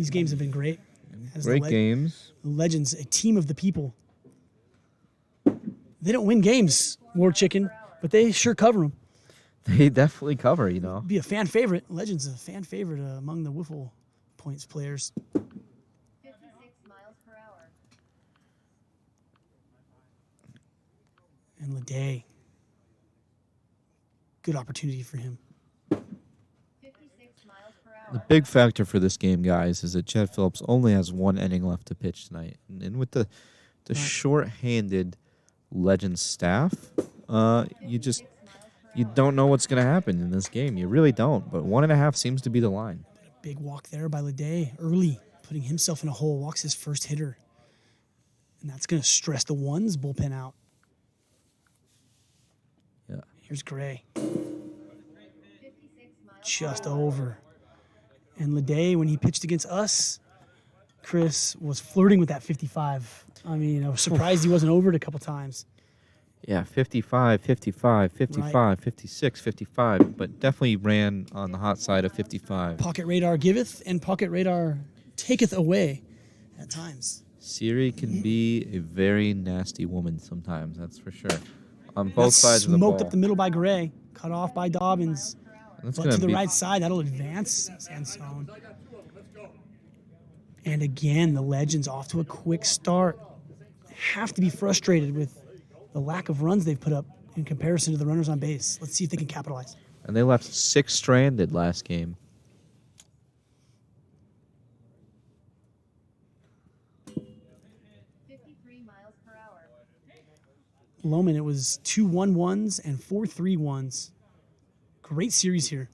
These games have been great. Great games. Legends, a team of the people. They don't win games, War Chicken, but they sure cover them. They definitely cover, you know. Be a fan favorite. Legends a fan favorite among the WIFFLE points players. 56 miles per hour. And Leday. Good opportunity for him. 56 miles per hour. The big factor for this game, guys, is that Chad Phillips only has one inning left to pitch tonight. And with the short-handed Legends staff, you don't know what's going to happen in this game. You really don't. But 1.5 seems to be the line. A big walk there by Leday early, putting himself in a hole, walks his first hitter. And that's going to stress the ones bullpen out. Yeah. Here's Gray. 56 miles Just over. And Leday, when he pitched against us, Chris was flirting with that 55. I mean, I was surprised he wasn't over it a couple times. Yeah, 55, 55, 55, Right. 56, 55, but definitely ran on the hot side of 55. Pocket radar giveth and pocket radar taketh away at times. Siri can be a very nasty woman sometimes, that's for sure. On both That's sides of the ball. smoked up the middle by Gray, cut off by Dobbins. That's But gonna to the be right side, that'll advance Sansone. And again, the Legends off to a quick start. Have to be frustrated with the lack of runs they've put up in comparison to the runners on base. Let's see if they can capitalize. And they left 6 stranded last game. miles per hour. Loman, it was 2 1-1s and 4 3-1s. Great series here.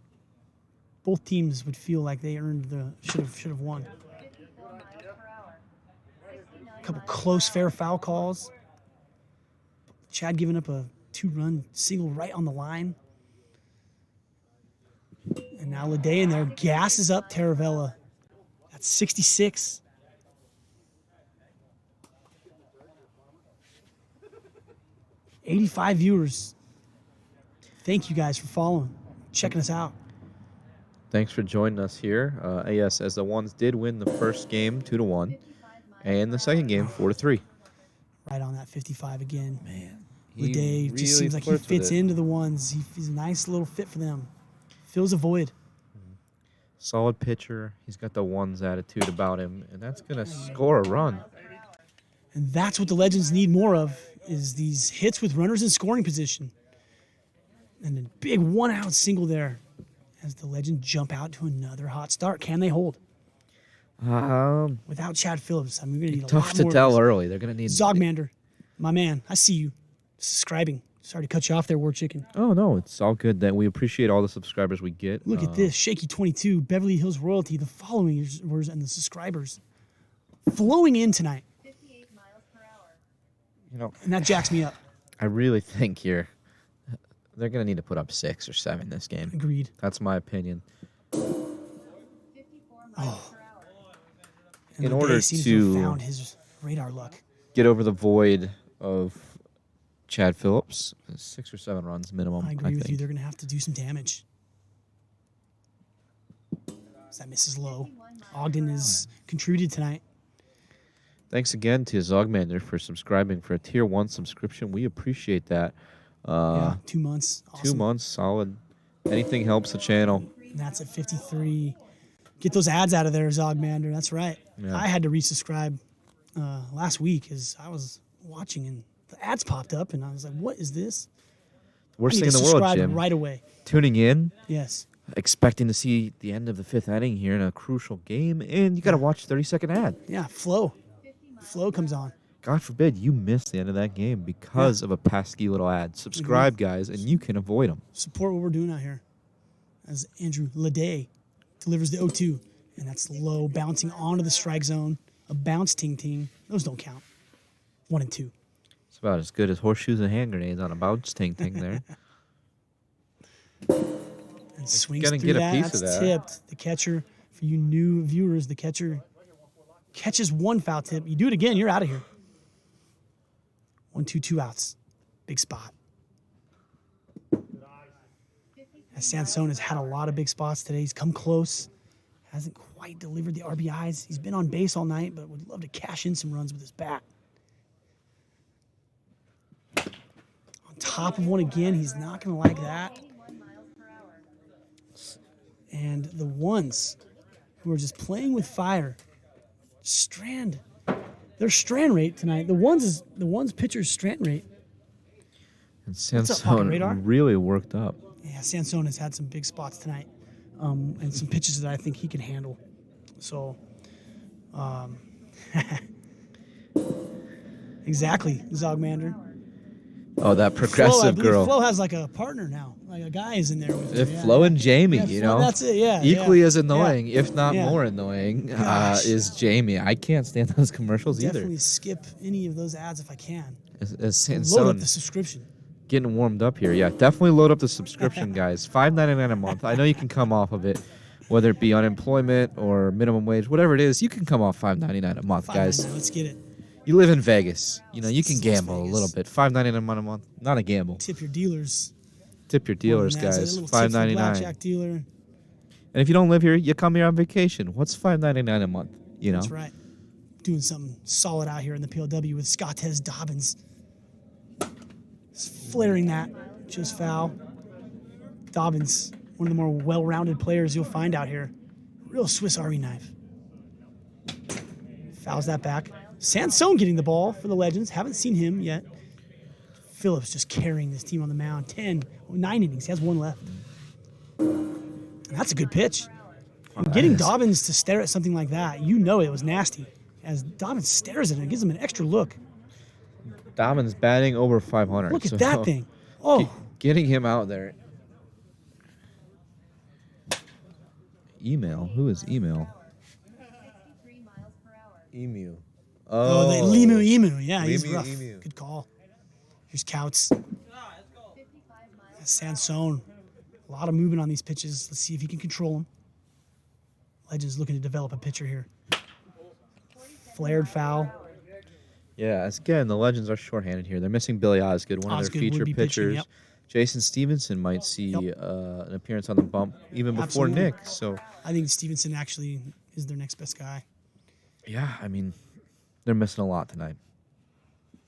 Both teams would feel like they earned the should have won. 54 miles per hour. 69 A couple miles close fair foul calls. Chad giving up a 2-run single right on the line. And now Leday in there. Gas is up Taravella. That's 66. $85 viewers. Thank you guys for following, checking us out. Thanks for joining us here. Yes, as the ones did win the first game 2-1, and the second game 4-3. Right on that 55 again. Man, Leday just seems like he fits into the ones. He's a nice little fit for them. Fills a void. Solid pitcher. He's got the ones attitude about him, and that's gonna score a run. And that's what the Legends need more of, is these hits with runners in scoring position. And a big 1-out single there as the Legends jump out to another hot start. Can they hold? Without Chad Phillips, I mean, we're going to need a Tough lot to more. tell early. They're gonna need Zogmander, my man, I see you. Subscribing. Sorry to cut you off there, War Chicken. Oh no, it's all good. That we appreciate all the subscribers we get. Look at this. Shaky 22, Beverly Hills Royalty, the followers and the subscribers flowing in tonight. 58 miles per hour. You know, And that jacks me up. I really think here they're gonna need to put up 6 or 7 this game. Agreed. That's my opinion. 54 miles per hour. And In Leday order seems to- have found his radar luck. Get over the void of Chad Phillips. 6 or 7 runs minimum. I agree with you. think. They're going to have to do some damage. That misses low. Ogden has contributed tonight. Thanks again to Zogmander for subscribing for a tier 1 subscription. We appreciate that. Yeah, 2 months. 2 Awesome. months, solid. Anything helps the channel. And that's at 53. Get those ads out of there, Zogmander. That's right. Yeah. I had to resubscribe last week as I was watching and the ads popped up and I was like, what is this? Worst I thing need in to the world, subscribe Jim. right away. Tuning in, Yes. expecting to see the end of the 5th inning here in a crucial game, and you got to watch 30-second ad. Yeah, flow. Flow comes on. God forbid you miss the end of that game because of a pesky little ad. Subscribe, guys, and you can avoid them. Support what we're doing out here. As Andrew Leday delivers the 0-2. And that's low, bouncing onto the strike zone. A bounce ting-ting. Those don't count. 1 and 2. It's about as good as horseshoes and hand grenades on a bounce ting-ting there. And swings gonna through get a that. piece That's of that. tipped. The catcher, for you new viewers, the catcher catches 1 foul tip. You do it again, you're out of here. 1, 2, 2 outs. Big spot. As Sansone has had a lot of big spots today. He's come close. Hasn't quite delivered the RBIs. He's been on base all night, but would love to cash in some runs with his bat. On top of one again, he's not going to like that. 81 miles per hour. And the ones who are just playing with fire, their strand rate tonight. The ones pitcher's strand rate. And What's up, Pocket Radar? Sansone really worked up. Yeah, Sansone has had some big spots tonight, and some pitches that I think he can handle. So, exactly, Zogmander. Oh, that progressive girl. Flo has like a partner now. Like a guy is in there with her. If Yeah. Flo and Jamie, Yeah, you Flo, know, that's it. Yeah, equally yeah. as annoying, if not Yeah. more annoying, Gosh. is Jamie. I can't stand those commercials Definitely either. skip any of those ads if I can. As Load up Sansone the subscription. getting warmed up here. Yeah, definitely load up the subscription, guys. $5.99 a month. I know you can come off of it, whether it be unemployment or minimum wage, whatever it is. You can come off $5.99 a month, guys. $5.99, let's get it. You live in Vegas. You know, you can Las gamble a Vegas. little bit. $5.99 a month, not a gamble. Tip your dealers. Tip your dealers, More than that. guys. Is that a little tip for the $5.99. blackjack dealer. And if you don't live here, you come here on vacation. What's $5.99 a month? You know, That's right. Doing something solid out here in the PLW with Scottez Dobbins. Just flaring that. Just foul. Dobbins, one of the more well-rounded players you'll find out here. Real Swiss Army knife. Fouls that back. Sansone getting the ball for the Legends. Haven't seen him yet. Phillips just carrying this team on the mound. 9 innings. He has one left. And that's a good pitch. And getting Nice. Dobbins to stare at something like that, you know it was nasty. As Dobbins stares at it, it gives him an extra look. Dobbins batting over 500. Look so at that thing. Oh, Getting him out there. Email. Who is email? 63 miles per hour. Emu. Limu. Yeah, he's Limu, rough. Emu. Good call. Here's Couts. 55 miles. Sansone. A lot of movement on these pitches. Let's see if he can control them. Legends looking to develop a pitcher here. Flared foul. Yeah, as again, the Legends are shorthanded here. They're missing Billy Osgood, one of their Osgood feature would be pitching, pitchers. yep. Jason Stevenson might see Yep. an appearance on the bump even before Absolutely. Nick. So, I think Stevenson actually is their next best guy. yeah, I mean, they're missing a lot tonight.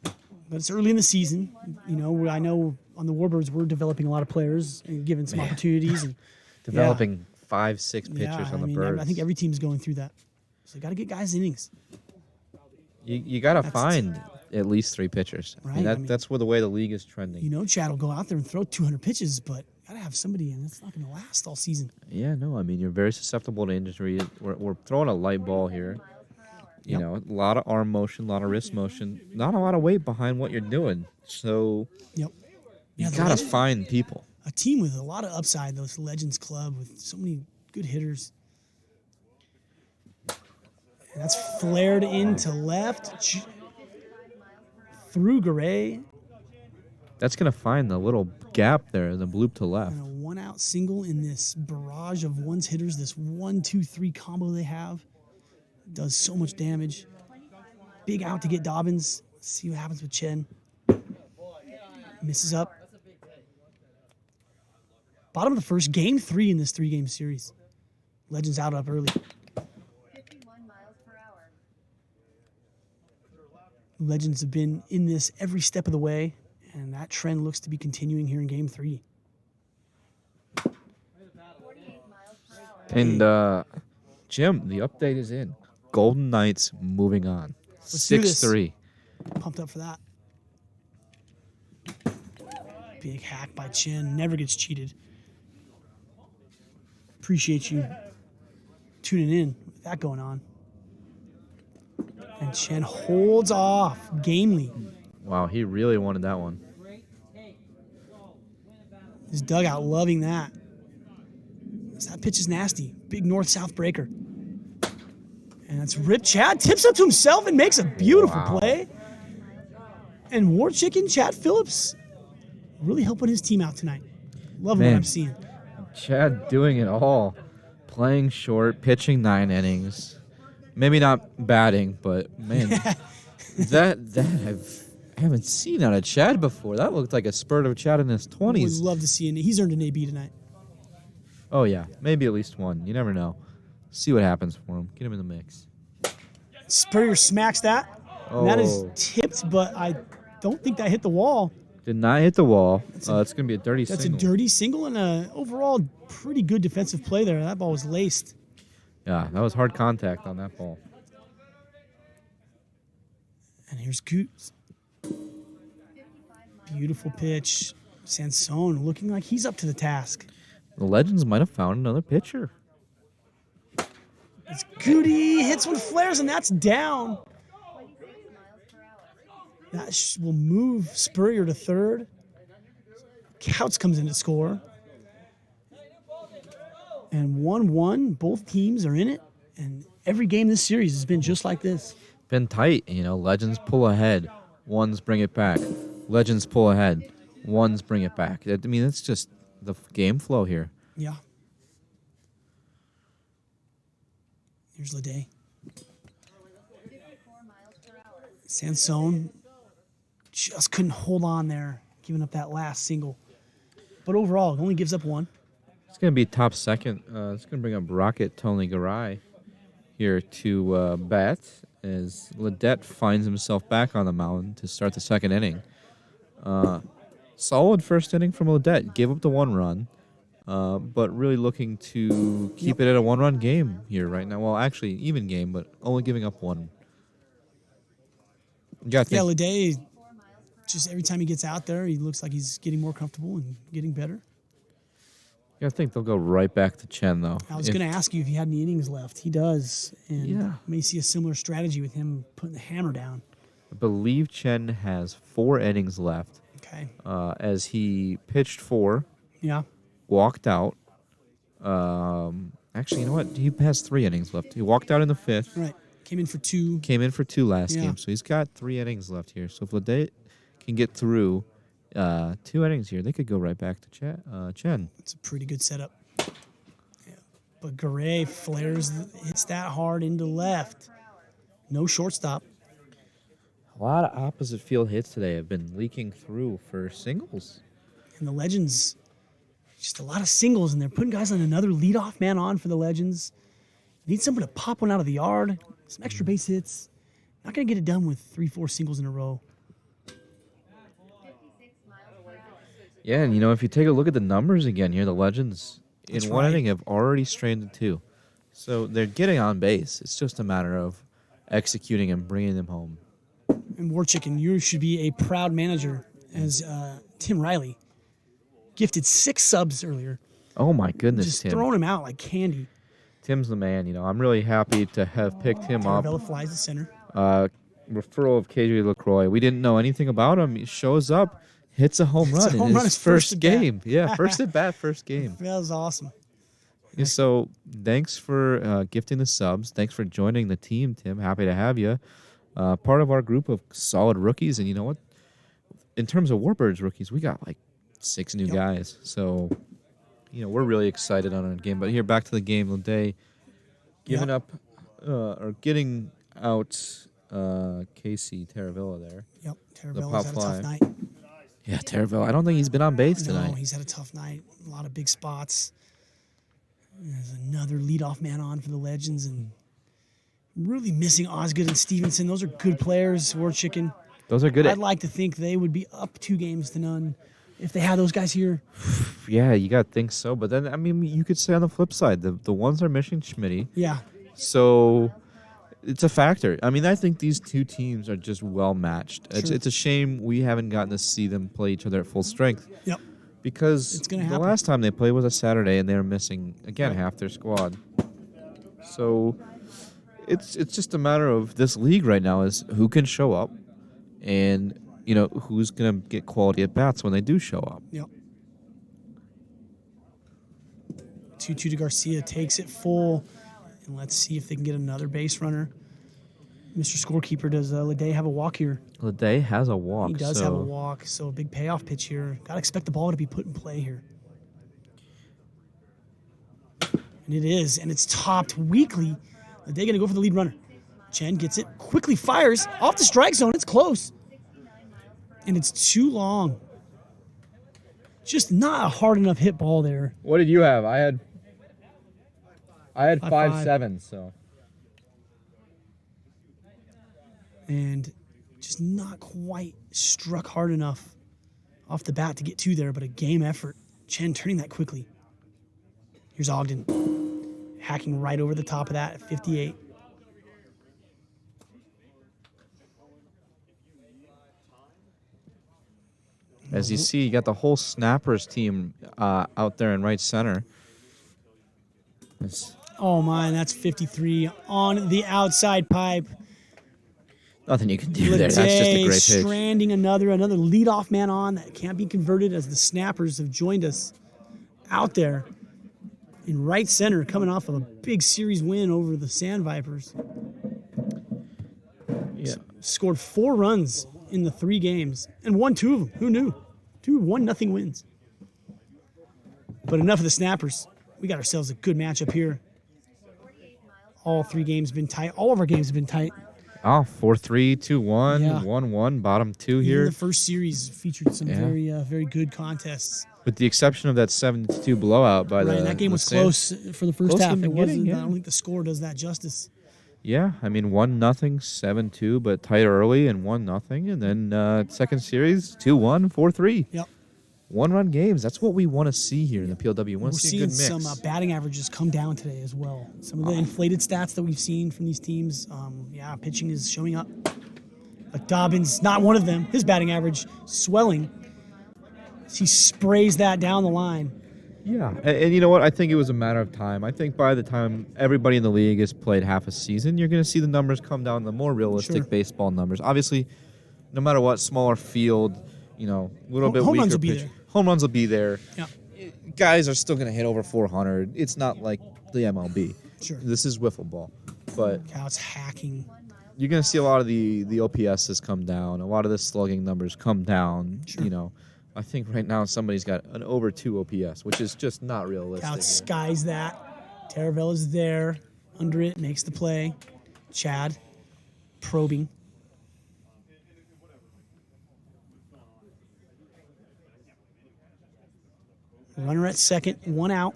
But it's early in the season. You know, I know on the Warbirds we're developing a lot of players and giving some opportunities. And Developing 5-6 pitchers yeah, on the I mean, birds. I think every team's going through that. So you got to get guys innings. You got to That's- find at least 3 pitchers. I Right, mean, I mean- that's where the way the league is trending. You know, Chad will go out there and throw 200 pitches, but got to have somebody, and it's not going to last all season. Yeah, no, I mean, you're very susceptible to injury. We're throwing a light ball here. You Yep. know, a lot of arm motion, a lot of wrist motion, not a lot of weight behind what you're doing. So Yep. you the got to Legends- find people. a team with a lot of upside, though. This Legends club with so many good hitters. And that's flared into left through Garay, That's going to find the little gap there, the bloop to left. and a one-out single in this barrage of ones hitters. This 1-2-3 combo they have does so much damage. Big out to get Dobbins. Let's see what happens with Chen. Misses up. Bottom of the first, game 3 in this 3-game series. Legends out up early. 51 miles per hour. Legends have been in this every step of the way, and that trend looks to be continuing here in game 3. 48 miles per hour. And Jim, the update is in. Golden Knights moving on. do this. 6-3. Pumped up for that. Big hack by Chen. Never gets cheated. Appreciate you tuning in with that going on. And Chen holds off gamely. Wow, he really wanted that one. His dugout loving that. That pitch is nasty. Big north-south breaker. And that's Rip Chad. Tips up to himself and makes a beautiful Wow. play. And War Chicken, Chad Phillips, really helping his team out tonight. Loving what Man. I'm seeing. Chad doing it all. Playing short, pitching 9 innings. Maybe not batting, but man, that I haven't seen out of Chad before. That looked like a spurt of Chad in his Would 20s. love to see it. He's earned an AB tonight. Oh yeah, maybe at least one. You never know. See what happens for him. Get him in the mix. Spurrier smacks that. And that is Oh. tipped, but I don't think that hit the wall. Did not hit the wall. That's a- It's going to be a dirty That's single. a dirty single and a overall pretty good defensive play there. That ball was laced. Yeah, that was hard contact on that ball. And here's Goots. Beautiful pitch. Sansone looking like he's up to the task. The Legends might have found another pitcher. It's Goody hits one flares, and that's down. 26 miles per hour. That will move Spurrier to third. Couts comes in to score. And 1-1, both teams are in it. And every game this series has been just like this. Been tight, you know. Legends pull ahead. Ones bring it back. Legends pull ahead. Ones bring it back. I mean, it's just the game flow here. Yeah. Here's Leday. 54 miles per hour. Sansone just couldn't hold on there, giving up that last single. But overall, it only gives up one. It's going to be top second. It's going to bring up Rocket Tony Garay here to bat as Ledet finds himself back on the mound to start the second inning. Solid first inning from Ledet. Gave up the 1 run, but really looking to keep it at a 1-run game here right now. Well, actually, even game, but only giving up 1. You gotta Yeah, think, Leday, just every time he gets out there, he looks like he's getting more comfortable and getting better. you gotta think they'll go right back to Chen, though. I was If- going to ask you if he had any innings left. He does. And Yeah. may see a similar strategy with him putting the hammer down. I believe Chen has 4 innings left Okay. as he pitched 4. Yeah. Walked out. Actually, you know what? He has 3 innings left. He walked out in the 5th. Right. Came in for 2. Came in for 2 last Yeah. game, so he's got 3 innings left here. So if Ledet can get through 2 innings here, they could go right back to Chen. It's a pretty good setup. Yeah. But Garay flares, hits that hard into left. No shortstop. A lot of opposite field hits today have been leaking through for singles. And the Legends, just a lot of singles, and they're putting guys on another leadoff man on for the Legends. Need someone to pop one out of the yard, some extra base hits. Not going to get it done with 3-4 singles in a row. 56 miles per hour. Yeah, and you know, if you take a look at the numbers again here, the Legends That's in one right. inning have already stranded 2. So they're getting on base. It's just a matter of executing and bringing them home. And War Chicken, you should be a proud manager, as Tim Riley gifted 6 subs earlier. Oh my goodness, Just Tim. throwing him out like candy. Tim's the man. You know, I'm really happy to have picked him up. Taravella flies to center. Referral of KJ LaCroix. We didn't know anything about him. He shows up, hits a home It's a run home in run his his first first at bat. game. Yeah, first at bat, first game. That was awesome. Yeah, so thanks for gifting the subs. Thanks for joining the team, Tim. Happy to have you. Part of our group of solid rookies. And you know what? In terms of Warbirds rookies, we got like 6 new Yep. guys. So, you know, we're really excited on our game. But here, back to the game of the day. Giving Yep. up or getting out Casey Taravilla there. Yep, pop Taravella's had a fly. tough night. Yeah, Taravilla. I don't think he's been on base No, tonight. he's had a tough night. A lot of big spots. There's another leadoff man on for the Legends, and really missing Osgood and Stevenson. Those are good players. War Chicken. Those are good. I'd like to think they would be up 2-0 if they had those guys here. Yeah, you got to think so. But then, I mean, you could say on the flip side, the ones are missing Schmitty. Yeah, So it's a factor. I mean, I think these two teams are just well matched. Sure. It's a shame we haven't gotten to see them play each other at full strength yep. because It's gonna the happen. last time they played was a Saturday and they were missing, again, half their squad. So it's just a matter of this league right now is who can show up and, you know, who's going to get quality at bats when they do show up. Yep. 2-2 to Garcia, takes it full, and let's see if they can get another base runner. Mr. Scorekeeper, does Leday have a walk here? Leday has a walk. He does so have a walk, so a big payoff pitch here. Got to expect the ball to be put in play here. And it is, and it's topped weakly. Leday going to go for the lead runner. Chen gets it, quickly fires off the strike zone. It's close. And it's too long. Just not a hard enough hit ball there. What did you have? I I had 5-5. 5-7, so. And just not quite struck hard enough off the bat to get two there, but a game effort. Chen turning that quickly. Here's Ogden hacking right over the top of that at 58. As you see, you got the whole snappers team out there in right center. Oh my, that's 53 on the outside pipe. Nothing you can do there. That's just a great pitch. Stranding another leadoff man on that can't be converted as the snappers have joined us out there in right center, coming off of a big series win over the Sand Vipers. Yeah. Scored 4 runs in the 3 games and won 2 of them. Who knew? 2 1-0 wins. But enough of the snappers. We got ourselves a good matchup here. All 3 games have been tight. All of our games have been tight. Oh, 4-3, 2-1, Yeah. 1-1, bottom 2 Even here. the first series featured some Yeah. very good contests. With the exception of that 7-2 blowout by Right, the and that game the was Sand- close for the first Close in half. the It wasn't. beginning, I yeah. don't think the score does that justice. Yeah, I mean 1-0, 7-2, but tight early and 1-0, and then second series 2-1, 4-3. Yep. 1-run games. That's what we want to see here in the PLW. We We're want to see a seeing good mix. some batting averages come down today as well. Some of the inflated stats that we've seen from these teams. Pitching is showing up. But Dobbins, not one of them. His batting average swelling. He sprays that down the line. Yeah, and you know what? I think it was a matter of time. I think by the time everybody in the league has played half a season, you're going to see the numbers come down, the more realistic Sure. baseball numbers. Obviously, no matter what, smaller field, a little bit Home weaker runs will be pitch. there. Home runs will be there. Yeah, Guys are still going to hit over 400. It's not like the MLB. sure. This is wiffle ball. But Cows hacking. you're going to see a lot of the OPSs come down. A lot of the slugging numbers come down. Sure. I think right now somebody's got an over 2 OPS, which is just not realistic. Cows skies that. Taravella's there. Under it, makes the play. Chad probing. Runner at second, 1 out.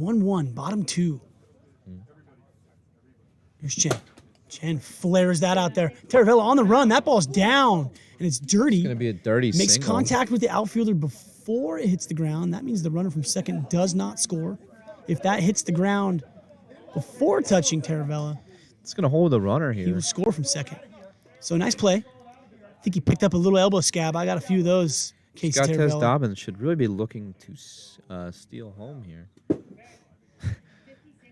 1-1, bottom 2. Here's Chen. Chen flares that out there. Taravella on the run. That ball's down, and it's dirty. It's going to be a dirty Makes single. contact with the outfielder before it hits the ground. That means the runner from second does not score. If that hits the ground before touching Taravella, It's going to hold the runner he here. will score from second. So nice play. I think he picked up a little elbow scab. I got a few of those. Case Scott Taravella. Dobbins should really be looking to steal home here.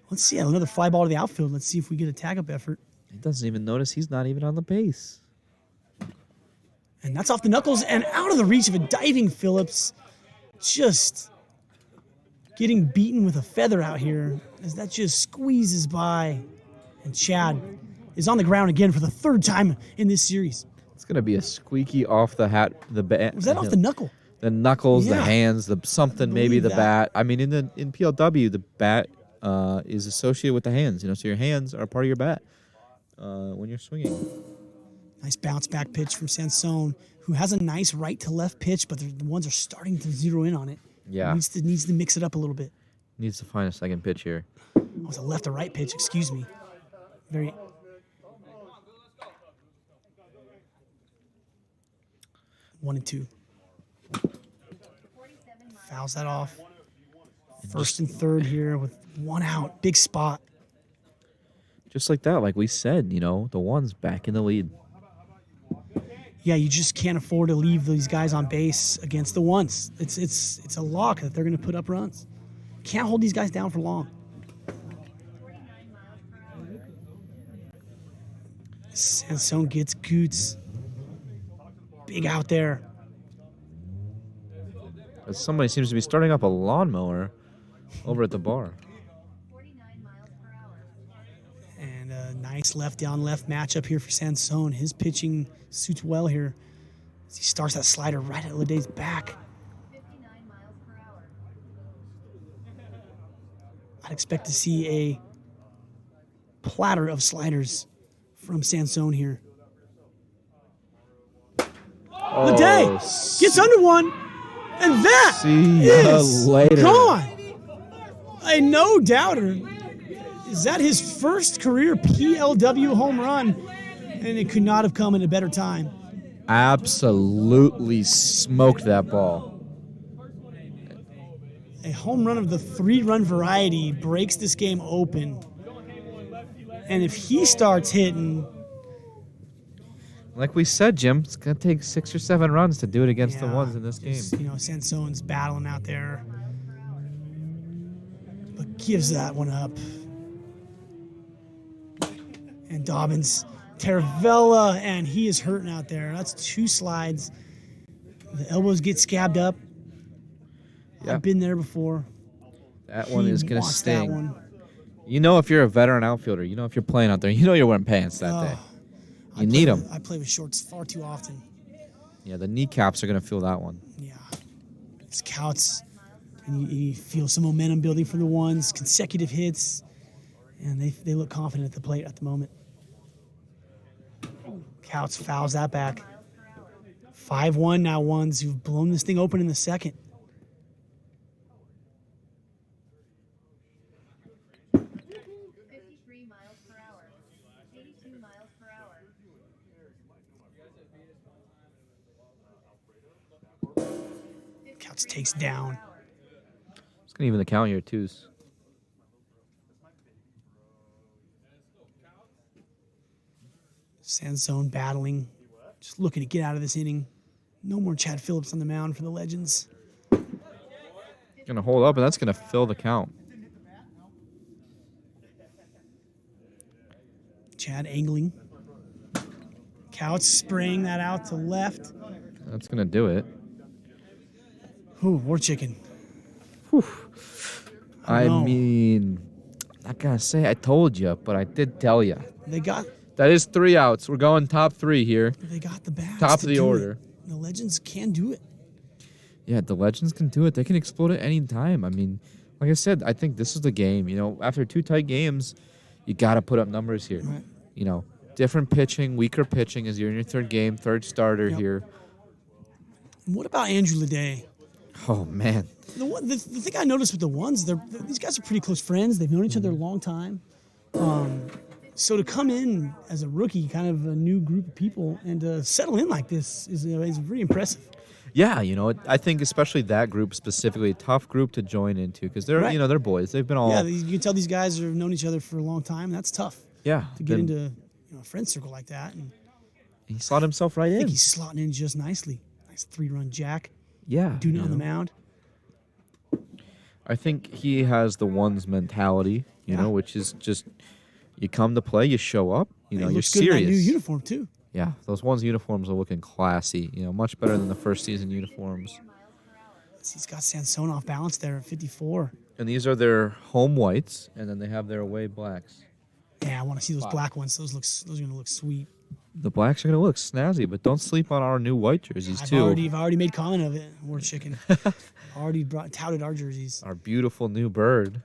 Let's see another fly ball to the outfield. Let's see if we get a tag-up effort. He doesn't even notice he's not even on the base. And that's off the knuckles and out of the reach of a diving Phillips. Just getting beaten with a feather out here as that just squeezes by. And Chad is on the ground again for the 3rd time in this series. It's going to be a squeaky off the hat, the bat. Was that off the knuckle? The knuckles, the Yeah. hands, the something, maybe believe the that. bat. I mean, in PLW, the bat is associated with the hands. So your hands are part of your bat when you're swinging. Nice bounce back pitch from Sansone, who has a nice right to left pitch, but the ones are starting to zero in on it. Yeah. Needs to mix it up a little bit. Needs to find a second pitch here. Oh, it was a left to right pitch, excuse me. Very. One and 2. Fouls that off. First and third here with 1 out. Big spot. Just like that, like we said, the one's back in the lead. Yeah, you just can't afford to leave these guys on base against the ones. It's a lock that they're going to put up runs. Can't hold these guys down for long. Sansone gets Goots. Big out there. Somebody seems to be starting up a lawnmower over at the bar. 49 miles per hour. And a nice left on left matchup here for Sansone. His pitching suits well here as he starts that slider right at Leday's back. 59 miles per hour. I'd expect to see a platter of sliders from Sansone here. Leday gets under one, and that See ya is later. gone. A no-doubter Is that his first career PLW home run? And it could not have come at a better time. Absolutely smoked that ball. A home run of the 3-run variety breaks this game open. And if he starts hitting, Like we said, Jim, it's going to take 6 or 7 runs to do it against the ones in this game. You know, Sansone's battling out there, but gives that one up. And Dobbins, Taravella, and he is hurting out there. That's 2 slides. The elbows get scabbed up. Yeah. I've been there before. That one is going to wants that sting. one. You know, if you're a veteran outfielder, you know, if you're playing out there, you know you're wearing pants that day. You need them. I play with shorts far too often. Yeah, the kneecaps are going to feel that one. Yeah. It's Couts. And you feel some momentum building from the ones, consecutive hits, and they look confident at the plate at the moment. Couts fouls that back. 5-1 now, ones who've blown this thing open in the second. Miles per hour. 82 miles per hour. Couts takes down. It's going to even the count here, twos. Sansone battling, just looking to get out of this inning. No more Chad Phillips on the mound for the Legends. Going to hold up, and that's going to fill the count. Chad angling. Couts spraying that out to left. That's going to do it. Ooh, war chicken. I know. mean, I'm not going to say I told you, but I did tell you. They got That is 3 outs. We're going top 3 here. the bats. Top to of the do order. it. The Legends can do it. Yeah, the Legends can do it. They can explode at any time. I mean, like I said, I think this is the game. You know, after 2 tight games, you got to put up numbers here. Right. You know, different pitching, weaker pitching as you're in your 3rd game, 3rd starter Yep. here. And what about Andrew Leday? Oh, man. The thing I noticed with the ones, these guys are pretty close friends. They've known each other a long time. So to come in as a rookie, kind of a new group of people, and to settle in like this is very impressive. Yeah, you know, I think especially that group specifically, a tough group to join into because they're, Right. you know, they're boys. They've been all, Yeah, you can tell these guys have known each other for a long time. That's tough yeah. to get been- into a friend circle like that. And He slot himself right I in. think he's slotting in just nicely. Nice 3-run jack, Yeah. doing it you on the know. mound. I think he has the ones mentality, you Yeah. know, which is just you come to play, you show up, you know, He you're looks good in that serious. new uniform too. Yeah, those ones uniforms are looking classy, you know, much better than the first season uniforms. He's got Sansone off balance there at 54. And these are their home whites, and then they have their away blacks. Yeah, I want to see those black ones. Those are gonna look sweet. The blacks are going to look snazzy, but don't sleep on our new white jerseys, I've too. already made comment of it. War chicken. Already touted our jerseys. Our beautiful new bird.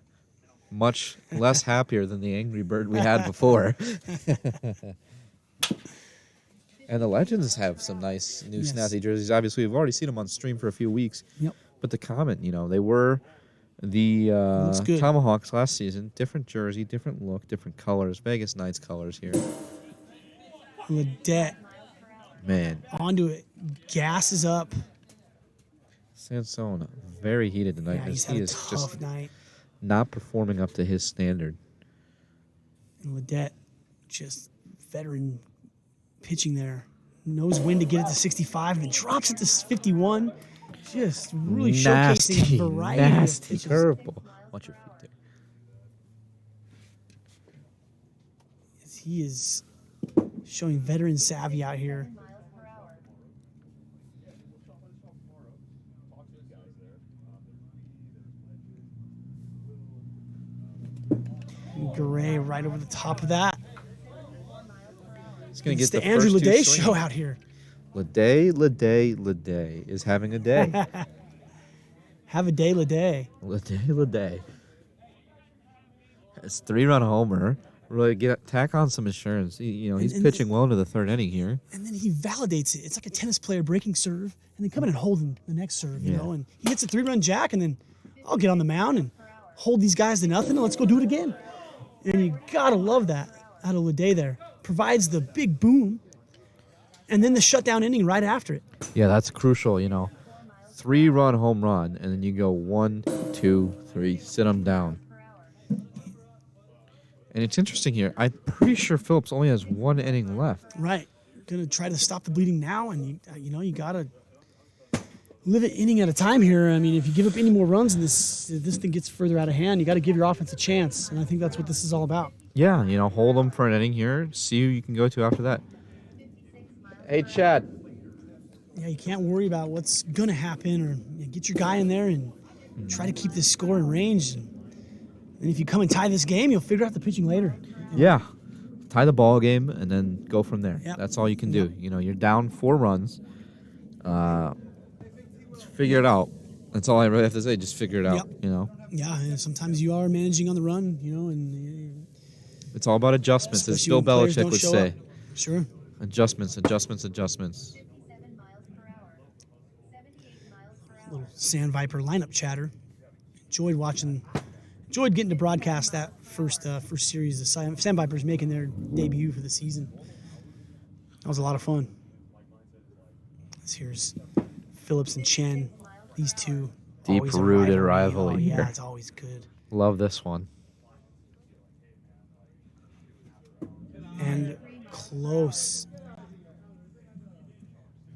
Much less happier than the angry bird we had before. And the Legends have some nice new Yes. snazzy jerseys. Obviously, we've already seen them on stream for a few weeks. Yep. But the comment, you know, they were the Looks good. Tomahawks last season. Different jersey, different look, different colors. Vegas Knights colors here. Ledet Man, onto it. Gas is up. Sansone, very heated tonight. Yeah, as he's he had a is tough just night. not performing up to his standard. And Ledet, just veteran pitching there. Knows when to get it to 65 and then drops it to 51. Just really showcasing a variety of nasty pitches. curveball. Watch your feet there. He is showing veteran savvy out here. Gray right over the top of that. He's going to It's get the the Andrew first two Leday swings. show out here. Leday is having a day. Have a day, Leday. Leday. It's 3-run homer. Really tack on some insurance. He's And- pitching well into the 3rd inning here. And then he validates it. It's like a tennis player breaking serve, and then come in and hold him the next serve, you Yeah. know. And he hits a 3-run jack, and then I'll get on the mound and hold these guys to nothing, and let's go do it again. And you gotta love that out of Leday there. Provides the big boom, and then the shutdown inning right after it. Yeah, that's crucial. 3-run home run, and then you go 1, 2, 3, sit them down. And it's interesting here. I'm pretty sure Phillips only has 1 inning left. Right. Gonna try to stop the bleeding now, and you gotta live it inning at a time here. I mean, if you give up any more runs and this thing gets further out of hand, you got to give your offense a chance, and I think that's what this is all about. Yeah, hold them for an inning here. See who you can go to after that. Hey, Chad. Yeah, you can't worry about what's gonna happen, or get your guy in there and try to keep this score in range. And if you come and tie this game, you'll figure out the pitching later. Yeah, tie the ball game and then go from there. Yep. That's all you can do. You're down 4 runs. Figure it out. That's all I really have to say. Just figure it out. Yep. Yeah, and sometimes you are managing on the run, and it's all about adjustments, as Bill especially when players Belichick don't would show say. up. Sure. Adjustments. 77 miles per hour. 78 miles per hour. Little Sand Viper lineup chatter. Enjoyed getting to broadcast that first series. The Sand Vipers making their debut for the season. That was a lot of fun. Here's Phillips and Chen. These two. Deep-rooted rivalry Yeah, here. it's always good. Love this one. And close.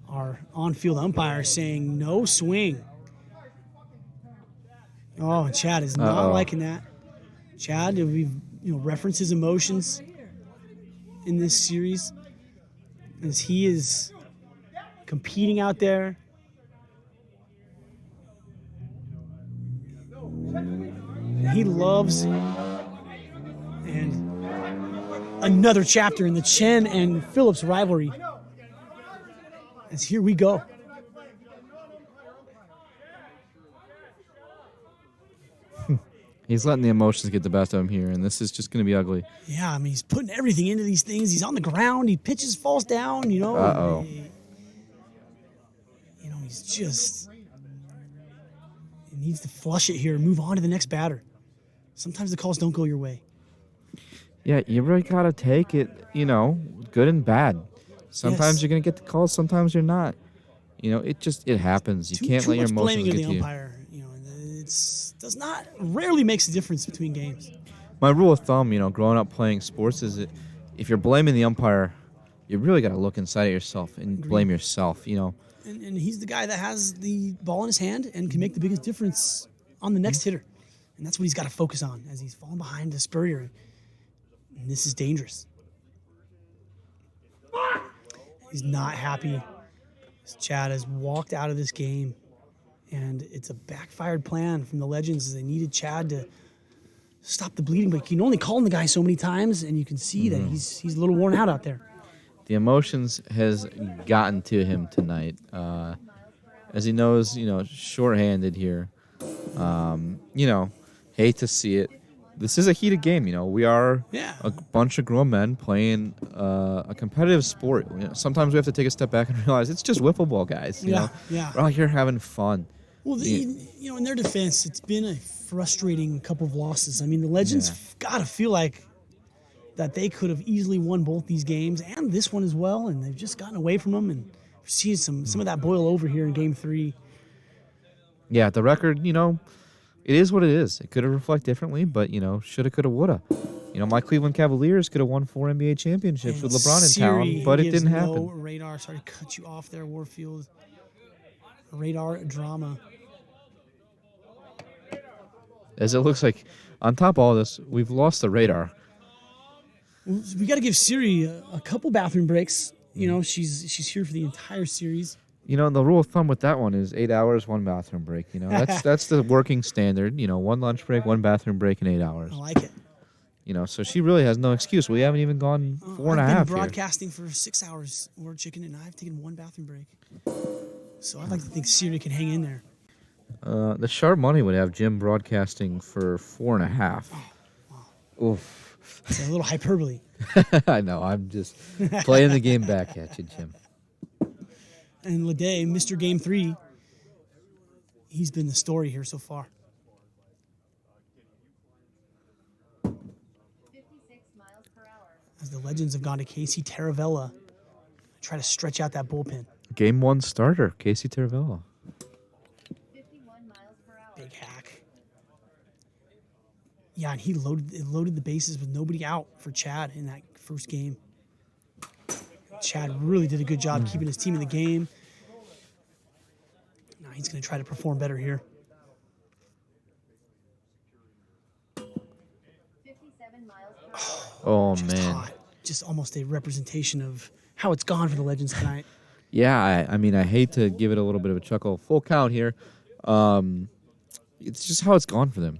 Our on-field umpire saying no swing. Oh, Chad is not Uh-oh. liking that. Chad, we've referenced his emotions in this series as he is competing out there. He loves and another chapter in the Chen and Phillips rivalry. As here we go. He's letting the emotions get the best of him here, and this is just going to be ugly. Yeah, I mean, he's putting everything into these things. He's on the ground. He pitches, falls down, Uh-oh. He's just... He needs to flush it here and move on to the next batter. Sometimes the calls don't go your way. Yeah, you really got to take it, good and bad. Sometimes Yes. you're going to get the calls, sometimes you're not. It happens. You can't let your much emotions blaming get of to the you. umpire. Rarely makes a difference between games. My rule of thumb, growing up playing sports is that if you're blaming the umpire, you really got to look inside of yourself and blame yourself, And he's the guy that has the ball in his hand and can make the biggest difference on the next hitter. And that's what he's got to focus on as he's falling behind the Spurrier. And this is dangerous. He's not happy. Chad has walked out of this game. And it's a backfired plan from the Legends as they needed Chad to stop the bleeding. But you can only call on the guy so many times, and you can see that he's a little worn out there. The emotions has gotten to him tonight. As he knows, shorthanded here. Hate to see it. This is a heated game, We are a bunch of grown men playing a competitive sport. Sometimes we have to take a step back and realize it's just wiffle ball, guys. Yeah. We're out here having fun. Well, in their defense, it's been a frustrating couple of losses. I mean, the Legends got to feel like that they could have easily won both these games and this one as well, and they've just gotten away from them. And we're seeing some of that boil over here in Game 3. Yeah, the record, it is what it is. It could have reflected differently, but, shoulda, coulda, woulda. My Cleveland Cavaliers could have won 4 NBA championships with LeBron in town, but it didn't happen. Radar. Sorry to cut you off there, Warfield. Radar drama. As it looks like, on top of all this, we've lost the radar. Well, we got to give Siri a couple bathroom breaks. She's here for the entire series. The rule of thumb with that one is 8 hours, 1 bathroom break. That's the working standard. 1 lunch break, 1 bathroom break in 8 hours. I like it. So she really has no excuse. We haven't even gone 4 and a half I've been here. broadcasting for 6 hours or chicken, and I've taken 1 bathroom break. So I'd like to think Siri can hang in there. The sharp money would have Jim broadcasting for 4 and a half. Wow. Oof. It's a little hyperbole. I know. I'm just playing the game back at you, Jim. And Leday, Mr. Game 3, he's been the story here so far. as the Legends have gone to Casey Taravella. Try to stretch out that bullpen. Game 1 starter, Casey Taravella. 51 miles per hour. Big hack. Yeah, and he loaded the bases with nobody out for Chad in that first game. Chad really did a good job keeping his team in the game. Now he's going to try to perform better here. 57 miles per hour. Oh, Just man. hot. Just almost a representation of how it's gone for the Legends tonight. Yeah, I mean, I hate to give it a little bit of a chuckle. Full count here. It's just how it's gone for them.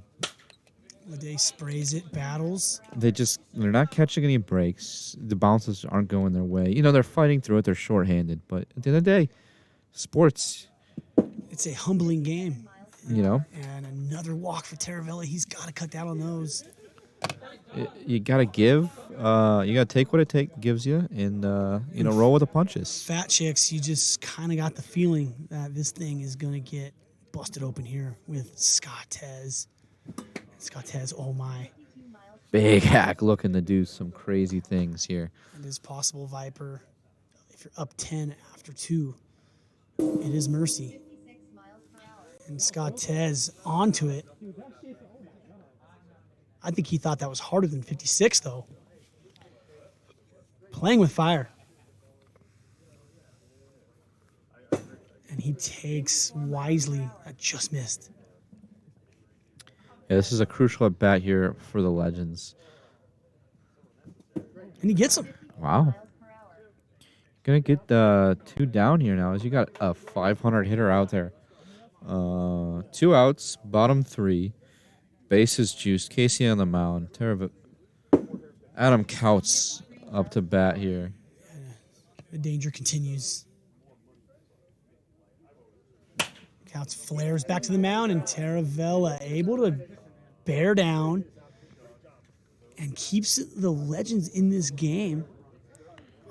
Lede sprays it, battles. They're not catching any breaks. The bounces aren't going their way. You know, they're fighting through it. They're shorthanded. But at the end of the day, sports, It's a humbling game. you know, And another walk for Taravella. He's got to cut down on those. you got to give. You got to take what it gives you and, roll with the punches. Fat Chicks, you just kind of got the feeling that this thing is going to get busted open here with Scott Tez. Scott Tez, oh my. Big hack looking to do some crazy things here. It is possible, Viper. If you're up 10 after 2, it is mercy. 56 miles per hour. And Scott Tez onto it. I think he thought that was harder than 56, though. Playing with fire. And he takes wisely. That just missed. Yeah, this is a crucial at bat here for the Legends. And he gets him. Wow. Gonna get 2 down here now as you got a 500 hitter out there. 2 outs, bottom 3. Bases juiced. Casey on the mound. Adam Couts up to bat here. The danger continues. Couts flares back to the mound, and Taravella able to bear down and keeps the Legends in this game.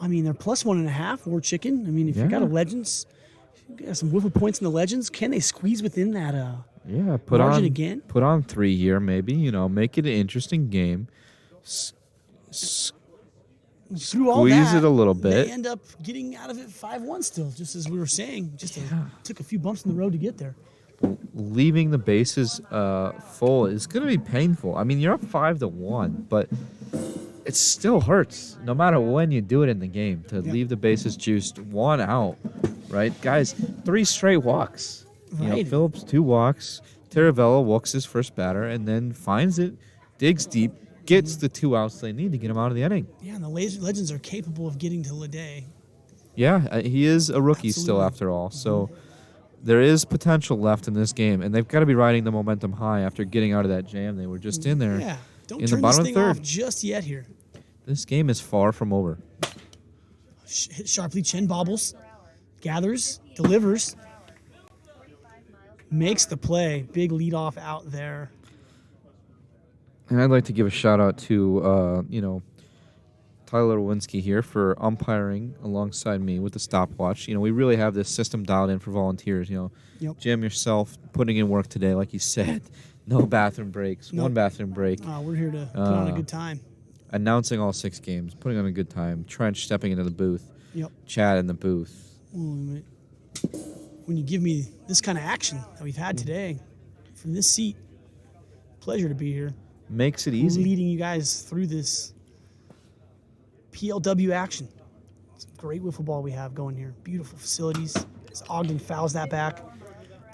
I mean, they're plus 1.5, more chicken. I mean, if you got a Yeah. Legends, you got some wiffle points in the Legends, can they squeeze within that? Yeah, Margin again? Put on 3 here, maybe. Make it an interesting game. Through all Squeeze that, it a little bit. They end up getting out of it 5-1 still, just as we were saying. Took a few bumps in the road to get there. Leaving the bases full is going to be painful. I mean, you're up 5-1, but it still hurts no matter when you do it in the game to leave the bases juiced, 1 out, right? Guys, 3 straight walks. Right. Phillips 2 walks. Taravella walks his first batter and then finds it, digs deep, gets the 2 outs they need to get him out of the inning. Yeah, and the Legends are capable of getting to Lede. Yeah, he is a rookie still Absolutely. after all. So there is potential left in this game, and they've got to be riding the momentum high after getting out of that jam they were just in there. Yeah, don't in the turn bottom this of thing the off third. just yet here. This game is far from over. Hit sharply, chin bobbles, gathers, delivers, 45 miles. makes the play. Big leadoff out there. And I'd like to give a shout out to, Tyler Lewinsky here for umpiring alongside me with the stopwatch. We really have this system dialed in for volunteers. Yep. Jim, yourself putting in work today, like you said. No bathroom breaks, Nope. 1 bathroom break. We're here to put on a good time. Announcing all 6 games, putting on a good time. Trench stepping into the booth. Yep. Chad in the booth. When you give me this kind of action that we've had today from this seat, pleasure to be here. Makes it easy. Leading you guys through this PLW action. Some great wiffle ball we have going here. Beautiful facilities. As Ogden fouls that back.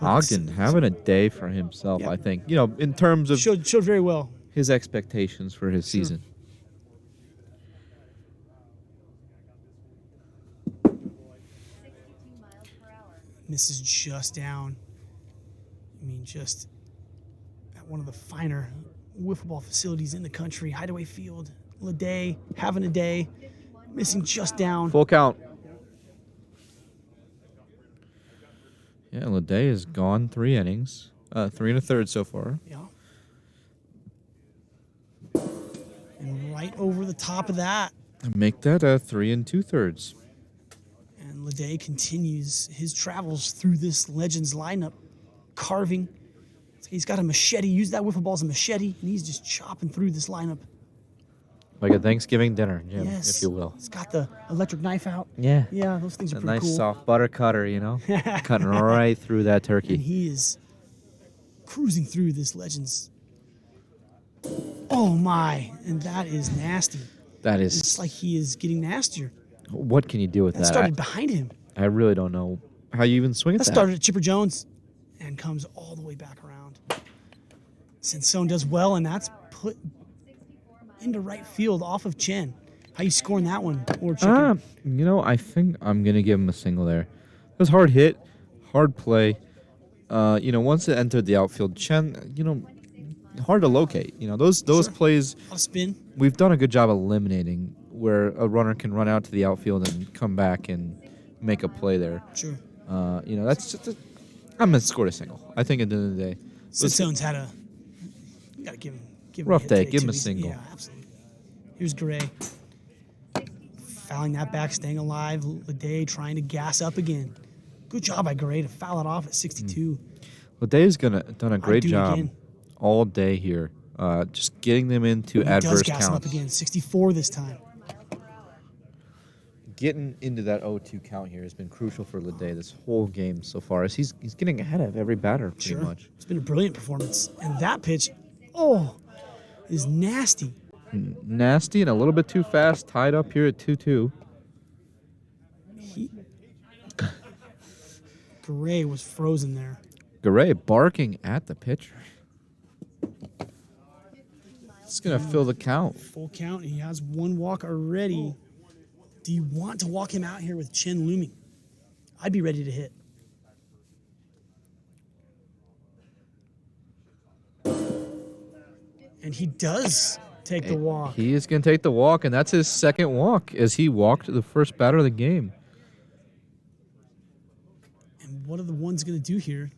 But Ogden having a day for himself, Yep. I think. In terms of showed very well. his expectations for his season. 62 miles per hour. This is just down. I mean, just at one of the finer wiffle ball facilities in the country. Hideaway Field. Lede having a day. Missing just down. Full count. Yeah, Lede has gone 3 innings. 3 1/3 so far. Yeah. And right over the top of that, Make that 3 2/3. and Lede continues his travels through this Legends lineup, carving. He's got a machete. Use that wiffle ball as a machete, and he's just chopping through this lineup. Like a Thanksgiving dinner, Jim, Yes. if you will. It's got the electric knife out. Yeah. Yeah, those things are A pretty nice cool. soft butter cutter, cutting right through that And turkey. he is cruising through this Legends. Oh my! And that is nasty. That It's is. like he is getting nastier. What can you do with That that? started behind him. I really don't know how you even swing at That that. started at Chipper Jones and comes all the way back around. Sansone does well, and that's put into right field off of Chen. How you scoring that one, or Chicken? I think I'm gonna give him a single there. It was hard hit, hard play. Once it entered the outfield, Chen, hard to locate. Those Sure. plays A lot of spin. we've done a good job eliminating, where a runner can run out to the outfield and come back and make a play there. Sure. That's just I'm gonna score a single. I think at the end of the day, Sansone's had a. You gotta give him Rough a hit day. today, Give him too. a He's- single. Yeah, absolutely. Here's Gray. Fouling that back, staying alive. Lede trying to gas up again. Good job by Gray to foul it off at 62. Dave's done a great do it job again. all day here, just getting them into He adverse does gas him up counts. again. 64 this time. Getting into that 0-2 count here has been crucial for Lede this whole game so far, as he's getting ahead of every batter pretty Sure. much. It's been a brilliant performance. And that pitch, is nasty. Nasty and a little bit too fast, tied up here at 2-2. Gray was frozen there. Garay barking at the pitcher. It's going to fill the count. Full count. He has one walk already. Do you want to walk him out here with Chen looming? I'd be ready to hit. And he does take the walk. He is going to take the walk, and that's his second walk as he walked the first batter of the game. And what are the ones going to do here?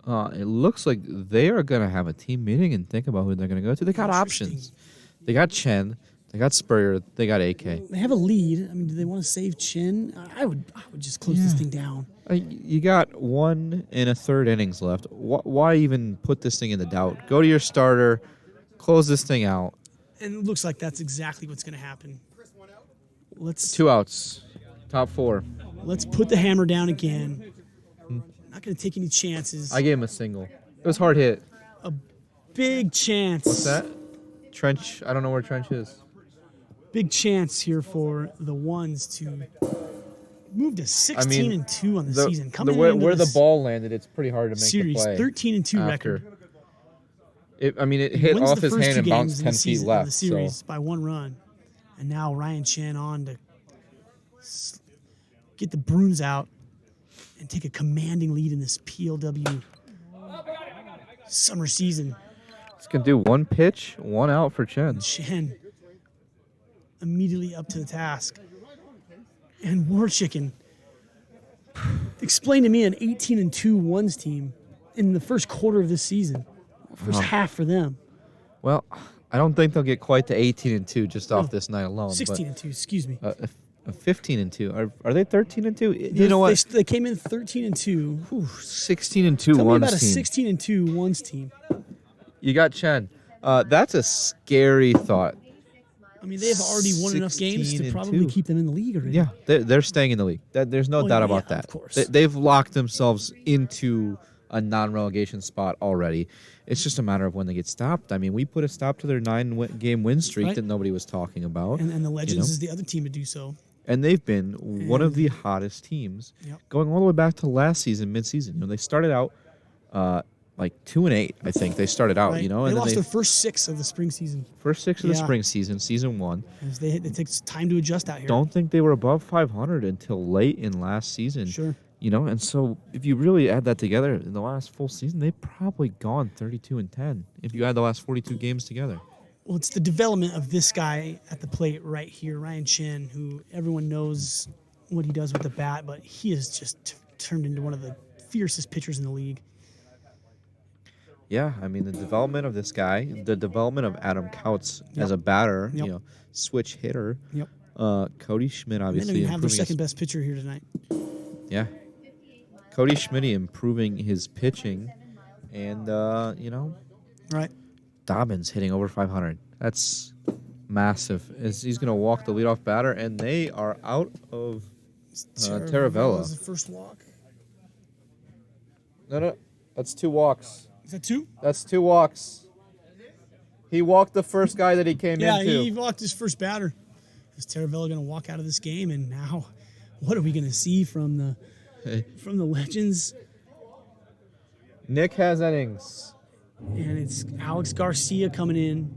It looks like they are going to have a team meeting and think about who they're going to go to. They got Interesting. options. They got Chen, they got Spurrier, they got AK. They have a lead. I mean, do they want to save Chen? I would just close this thing down. You got 1 1/3 innings left. Why even put this thing in the doubt? Go to your starter, close this thing out. And it looks like that's exactly what's going to happen. Let's 2 outs, top 4. put the hammer down again. Not going to take any chances. I gave him a single. It was hard hit. Big chance. What's that? Trench. I don't know where Trench is. Big chance here for the ones to move to 16-2 on the season. Coming where into the this ball landed, it's pretty hard to make series, the play. 13-2 after. record. It hit Wins off the his first hand two and games bounced in 10 the feet season, left. the series So by 1 run, and now Ryan Chen on to get the brooms out and take a commanding lead in this PLW summer season. he's gonna do 1 pitch, 1 out for Chen. Chen immediately up to the task. And War Chicken, explain to me an 18-2 ones team in the first quarter of this season. First half for them. Well, I don't think they'll get quite to 18-2 just off this night alone. 16-2, excuse me. But a 15-2. Are they 13-2? You know what? They came in 13-2. 16-2 Tell me ones about a team. 16-2 ones team. You got Chen. That's a scary thought. I mean, they have already won enough games to 16-2. probably keep them in the league already. Yeah, they're staying in the league. There's no Oh, doubt yeah, about yeah, that. of course. They've locked themselves into a non-relegation spot already. It's just a matter of when they get stopped. I mean, we put a stop to their 9-game win streak Right. that nobody was talking about. And the Legends you know? is the other team to do so. And they've been one of the hottest teams, Yep. going all the way back to last season, mid-season. They started out like 2-8. I think they started out. Right? And they then lost they their first 6 of the spring season. first 6 of the Yeah. spring season, season 1. As it takes time to adjust out here. Don't think they were above 500 until late in last season. Sure. And so if you really add that together, in the last full season, they've probably gone 32-10 if you add the last 42 games together. Well, it's the development of this guy at the plate right here, Ryan Chen, who everyone knows what he does with the bat, but he has just turned into one of the fiercest pitchers in the league. Yeah, I mean, the development of this guy, the development of Adam Couts Yep. as a batter, Yep. switch hitter. Yep. Cody Schmidt, They don't obviously, even have their improving second best pitcher here tonight. yeah. Cody Schmidt improving his pitching, and Right. Dobbins hitting over 500. That's massive. He's going to walk the leadoff batter, and they are out of Taravella's Taravella. the first walk. No, that's 2 walks. Is that 2? That's 2 walks. He walked the first guy that he came Yeah, into. he walked his first batter. Is Taravella going to walk out of this game? And now, what are we going to see from the Legends? Nick has innings. And it's Alex Garcia coming in.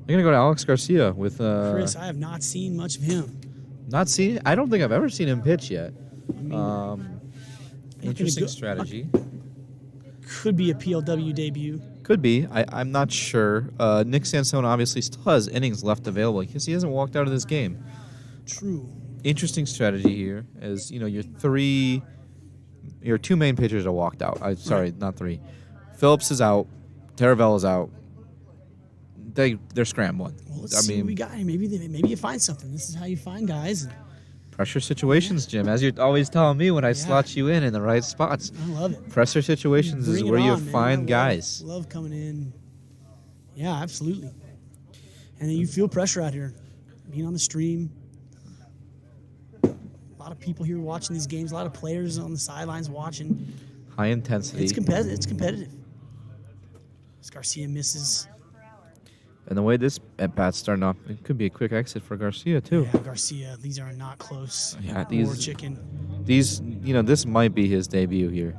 They're gonna go to Alex Garcia with Chris, I have not seen much of him. not seen. I don't think I've ever seen him pitch yet. Interesting go- strategy. Could be a PLW debut. Could be. I'm not sure. Nick Sansone obviously still has innings left available because he hasn't walked out of this game. True. Interesting strategy here, as you know, your 2 main pitchers are walked out. Sorry, not 3. Phillips is out. Taravella's out. They're scrambling. Well, let's see what we got. Maybe you find something. This is how you find guys. Pressure situations, Jim, as you're always telling me when I slot you in the right spots. I love it. Pressure situations is Bring it where you on, man. find I guys. love coming in. Yeah, absolutely. And then you feel pressure out here. Being on the stream. A lot of people here watching these games. A lot of players on the sidelines watching. High intensity. It's competitive. It's competitive. As Garcia misses. And the way this at-bat's starting off, it could be a quick exit for Garcia, too. Yeah, Garcia. These are not close. Yeah, Poor chicken. These, this might be his debut here.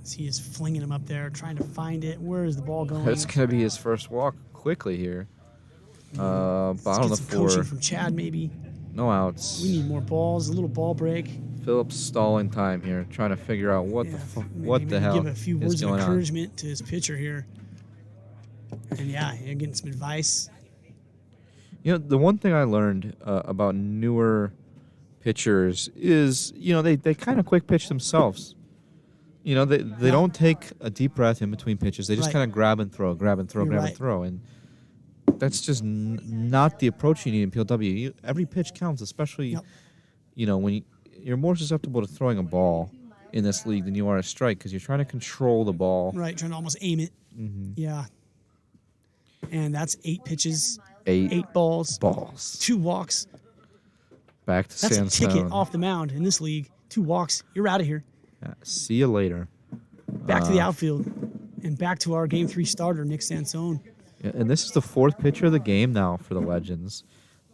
As he is flinging him up there, trying to find it. Where is the ball going? It's going to be his first walk quickly here. Let's Bottom get of some the 4. coaching from Chad, maybe. No outs. We need more balls. A little ball break. Phillips stalling time here, trying to figure out what Maybe the hell give a few words is of going on. encouragement to his pitcher here. And yeah, you're getting some advice. The one thing I learned about newer pitchers is, they kind of quick pitch themselves. They don't take a deep breath in between pitches. They just Right. kind of grab and throw, grab and throw, You're grab right. and throw. And that's just not the approach you need in PLW. Every pitch counts, especially, Yep. when you're more susceptible to throwing a ball in this league than you are a strike because you're trying to control the ball. Right, trying to almost aim it. Mm-hmm. Yeah. And that's 8 pitches, 8 balls, balls. 2 walks. Back to That's a ticket Sansone. off the mound in this league. 2 walks. You're out of here. Yeah, see you later. Back to the outfield. And back to our Game 3 starter, Nick Sansone. Yeah, and this is the 4th pitcher of the game now for the Legends.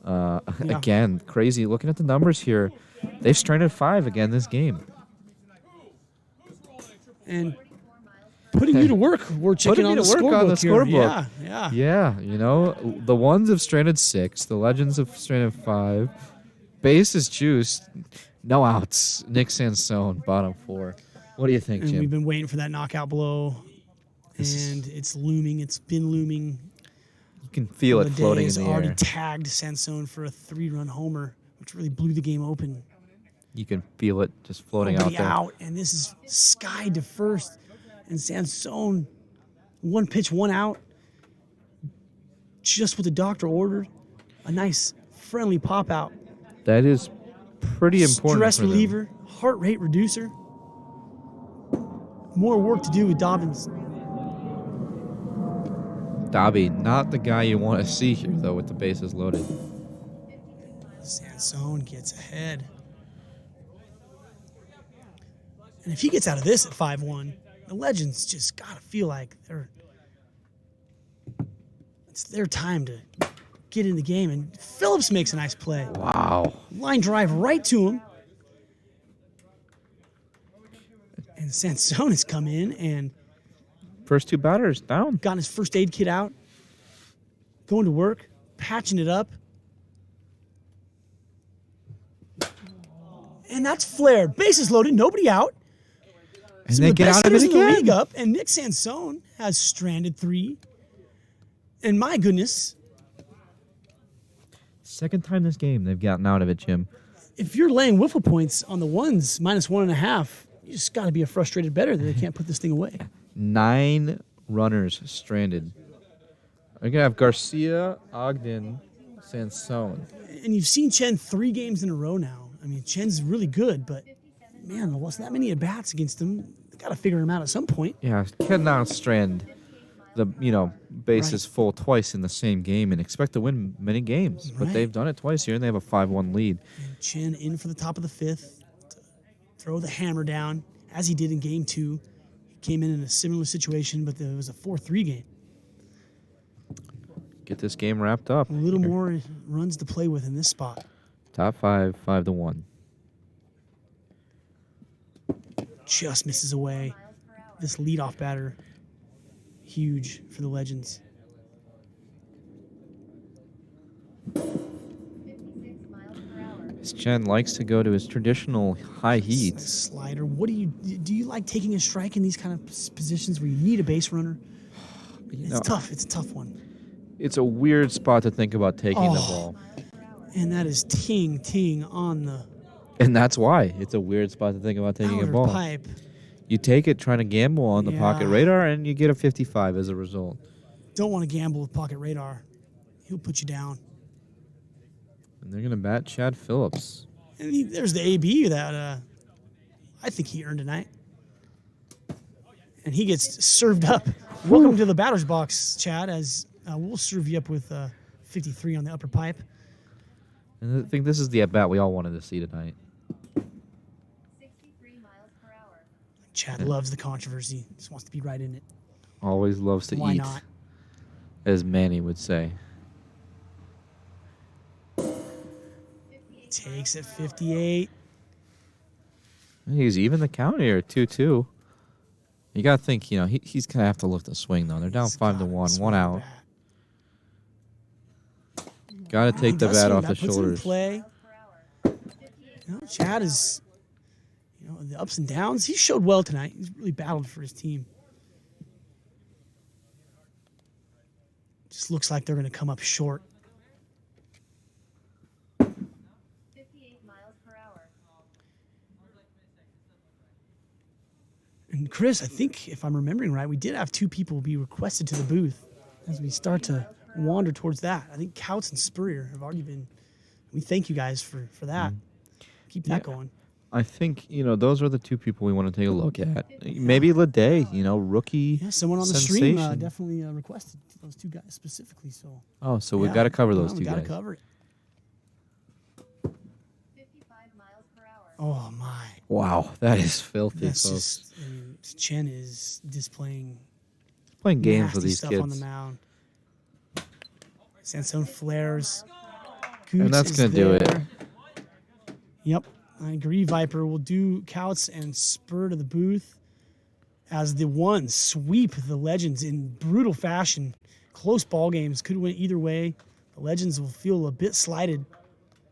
Again, crazy. Looking at the numbers here, they've stranded 5 again this game. And putting you to work. We're checking on the scorebook here. Yeah. Yeah, the ones have stranded 6. The Legends have stranded 5. Base is juiced. No outs. Nick Sansone, bottom 4. What do you think, And Jim? we've been waiting for that knockout blow. And it's looming. It's been looming. You can feel it floating in Has the already air. tagged Sansone for a 3-run homer, which really blew the game open. You can feel it just floating Nobody out there. and this is skied to first. And Sansone, 1 pitch, 1 out. Just what the doctor ordered. A nice, friendly pop out. That is pretty important. Stress for them. reliever, heart rate reducer. More work to do with Dobbins. Dobby, not the guy you want to see here, though, with the bases loaded. Sansone gets ahead. And if he gets out of this at 5-1, the Legends just got to feel like it's their time to get in the game. And Phillips makes a nice play. Wow. Line drive right to him. And Sansone has come in and First 2 batters down. gotten his first aid kit out, going to work, patching it up. And that's flared. Bases loaded, nobody out. And Some they of the get best out of it hitters in the league again. up, and Nick Sansone has stranded 3. And my goodness, Second time this game they've gotten out of it, Jim. if you're laying wiffle points on the ones, -1.5, you just got to be a frustrated bettor that they can't put this thing away. 9 runners stranded. We're going to have Garcia, Ogden, Sansone. And you've seen Chen 3 games in a row now. I mean, Chen's really good, but man, there wasn't that many at-bats against him. They got to figure him out at some point. Yeah, cannot strand bases full twice in the same game and expect to win many games. But Right. they've done it twice here, and they have a 5-1 lead. And Chen in for the top of the fifth to throw the hammer down, as he did in game 2. He came in a similar situation, but it was a 4-3 game. Get this game wrapped up. A little Here. more runs to play with in this spot. Top 5, 5-1. Just misses away. This leadoff batter, huge for the Legends. 56 miles per hour. This Chen likes to go to his traditional high heat. Slider. What do you like taking a strike in these kind of positions where you need a base runner? It's tough. It's a tough one. It's a weird spot to think about taking the ball. And that is ting on the And that's why it's a weird spot to think about taking a outer ball. pipe. You take it trying to gamble on the pocket Yeah. radar, and you get a 55 as a result. Don't want to gamble with pocket radar. He'll put you down. And they're going to bat Chad Phillips. And there's the AB that I think he earned tonight. And he gets served up. Welcome to the batter's box, Chad, as we'll serve you up with 53 on the upper pipe. And I think this is the at-bat we all wanted to see tonight. 63 miles per hour. Chad loves the controversy. Just wants to be right in it. Always loves to Why eat, not? as Manny would say. 58 Takes it 58. He's even the count here, 2-2. You got to think, he's going to have to look to swing, though. They're down He's 5-1, gotta swing one the out. bat. Got to take the Does bat swing off the puts it in shoulders. play. per hour. 58 Chad is, the ups and downs. He showed well tonight. He's really battled for his team. Just looks like they're going to come up short. 58 miles per hour. And Chris, I think if I'm remembering right, we did have 2 people be requested to the booth as we start to wander towards that. I think Couts and Spurrier have already been. We thank you guys for that. Keep that going. I think, those are the 2 people we want to take a look at. Maybe Leday, rookie Yeah, someone on the sensation. stream definitely requested those 2 guys specifically. So Oh, so we've yeah, got to cover those we 2 gotta guys. cover it. 55 miles per hour. Oh my. Wow, that is filthy, That's folks. just, Chen is displaying Playing games nasty with these stuff on the kids. mound. Sandstone flares. And that's Goots gonna is do it. there. Yep, I agree. Viper will do Couts and spur to the booth as the ones sweep the Legends in brutal fashion. Close ball games could win either way. The Legends will feel a bit slighted